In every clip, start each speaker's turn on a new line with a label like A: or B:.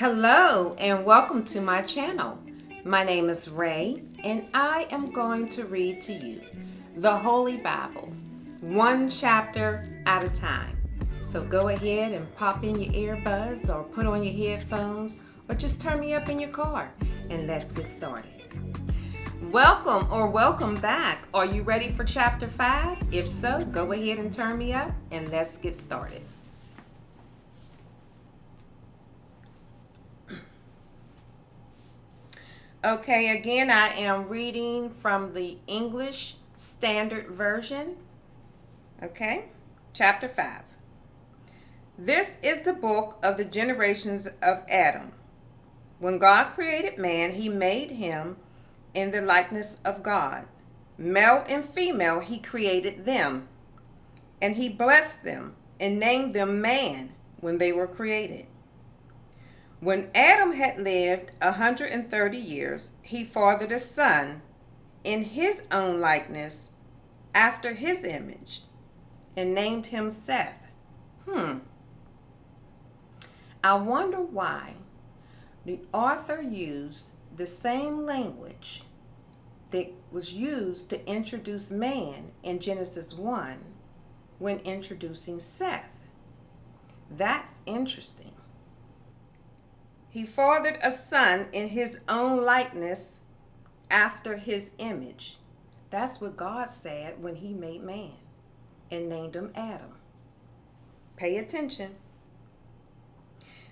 A: Hello and welcome to my channel. My name is Ray and I am going to read to you the Holy Bible, one chapter at a time. So go ahead and pop in your earbuds or put on your headphones or just turn me up in your car and let's get started. Welcome back. Are you ready for chapter 5? If so, go ahead and turn me up and let's get started. Okay, again, I am reading from the English Standard Version. Okay, chapter 5. This is the book of the generations of Adam. When God created man, he made him in the likeness of God. Male and female, he created them. And he blessed them and named them man when they were created. When Adam had lived 130 years, he fathered a son in his own likeness, after his image, and named him Seth. I wonder why the author used the same language that was used to introduce man in Genesis 1 when introducing Seth. That's interesting. He fathered a son in his own likeness after his image. That's what God said when he made man and named him Adam. Pay attention.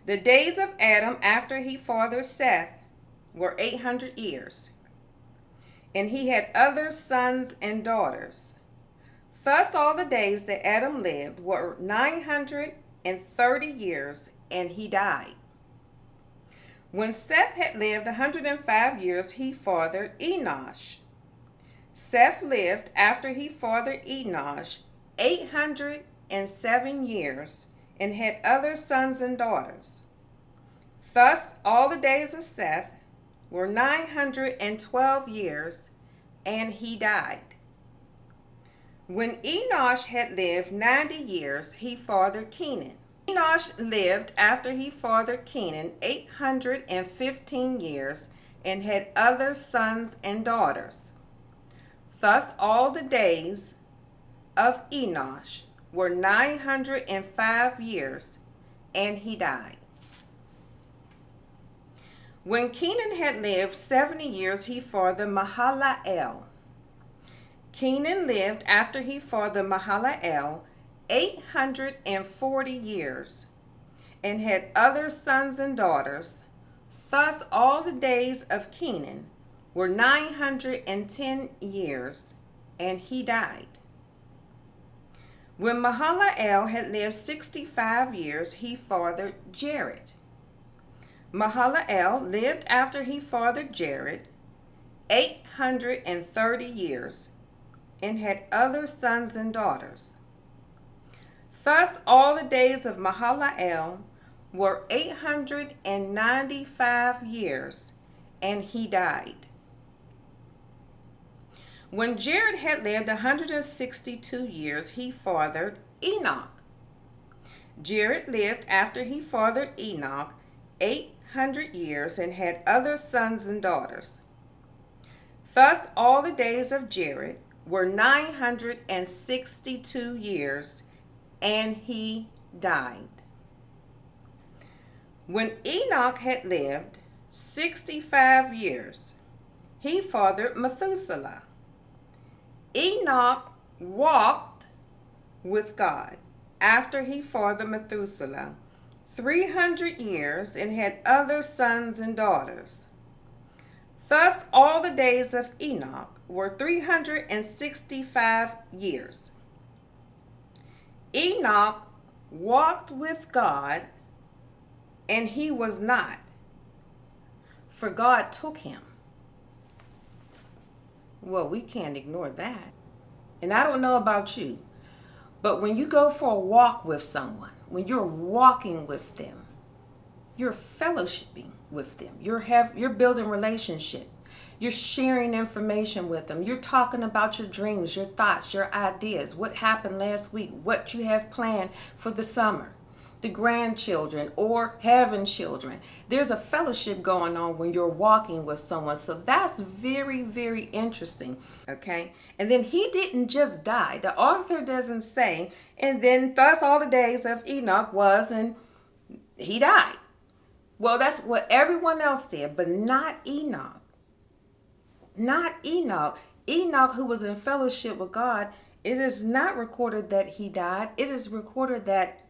A: The days of Adam after he fathered Seth were 800 years, and he had other sons and daughters. Thus all the days that Adam lived were 930 years, and he died. When Seth had lived 105 years, he fathered Enosh. Seth lived after he fathered Enosh 807 years and had other sons and daughters. Thus all the days of Seth were 912 years, and he died. When Enosh had lived 90 years, he fathered Kenan. Enosh lived after he fathered Kenan 815 years and had other sons and daughters. Thus all the days of Enosh were 905 years, and he died. When Kenan had lived 70 years, he fathered Mahalalel. Kenan lived after he fathered Mahalalel 840 years and had other sons and daughters. Thus all the days of Kenan were 910 years, and he died. When Mahalalel had lived 65 years, he fathered Jared. Mahalalel lived after he fathered Jared 830 years and had other sons and daughters. Thus all the days of Mahalalel were 895 years, and he died. When Jared had lived 162 years, he fathered Enoch. Jared lived after he fathered Enoch 800 years and had other sons and daughters. Thus all the days of Jared were 962 years, and he died. When Enoch had lived 65 years, he fathered Methuselah. Enoch walked with God after he fathered Methuselah 300 years and had other sons and daughters. Thus all the days of Enoch were 365 years. Enoch walked with God, and he was not, for God took him. Well, we can't ignore that. And I don't know about you, but when you go for a walk with someone, when you're walking with them, you're fellowshipping with them. You're building relationship. You're sharing information with them. You're talking about your dreams, your thoughts, your ideas, what happened last week, what you have planned for the summer. the grandchildren or having children. There's a fellowship going on when you're walking with someone. So that's very, very interesting. Okay. And then he didn't just die. The author doesn't say, and then thus all the days of Enoch was, and he died. Well, that's what everyone else did, but not Enoch. Not Enoch. Enoch, who was in fellowship with God, it is not recorded that he died. It is recorded that,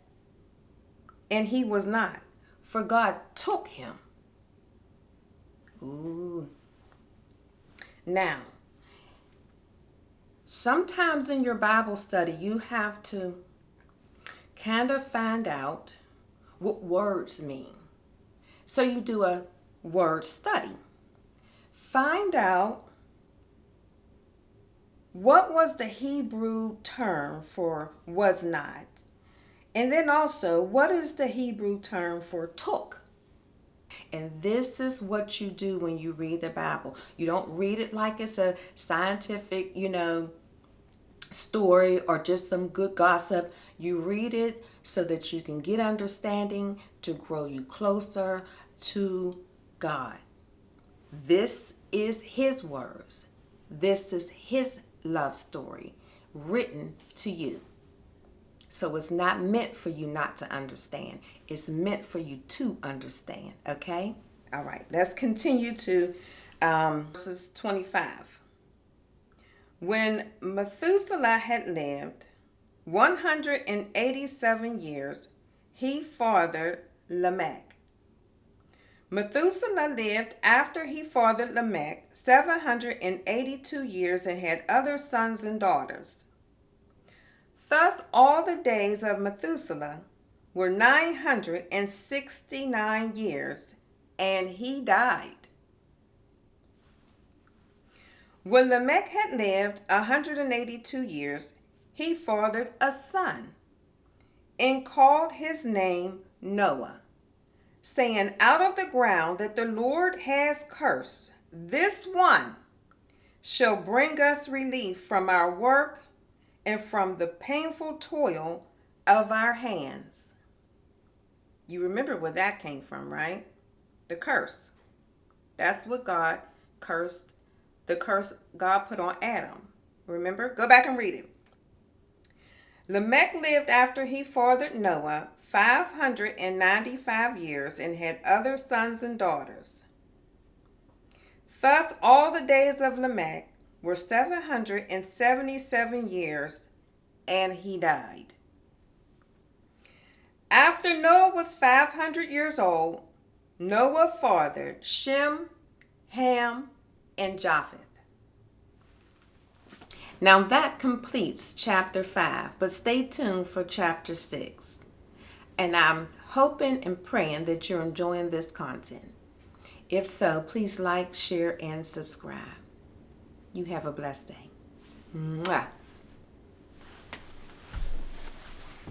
A: and he was not, for God took him. Ooh. Now, sometimes in your Bible study, you have to kind of find out what words mean. So you do a word study. Find out what was the Hebrew term for was not. And then also, what is the Hebrew term for took? And this is what you do when you read the Bible. You don't read it like it's a scientific, story or just some good gossip. You read it so that you can get understanding to grow you closer to God. This is his words. This is his love story written to you. So it's not meant for you not to understand. It's meant for you to understand. Okay? All right. Let's continue to verses 25. When Methuselah had lived 187 years, he fathered Lamech. Methuselah lived after he fathered Lamech 782 years and had other sons and daughters. Thus all the days of Methuselah were 969 years, and he died. When Lamech had lived 182 years, he fathered a son, and called his name Noah, saying, out of the ground that the Lord has cursed, this one shall bring us relief from our work and from the painful toil of our hands. You remember where that came from, right? The curse. That's what God cursed. The curse God put on Adam. Remember? Go back and read it. Lamech lived after he fathered Noah 595 years and had other sons and daughters. Thus all the days of Lamech were 777 years, and he died. After Noah was 500 years old, Noah fathered Shem, Ham, and Japheth. Now that completes chapter 5, but stay tuned for chapter 6. And I'm hoping and praying that you're enjoying this content. If so, please like, share, and subscribe. You have a blessed day. Mwah.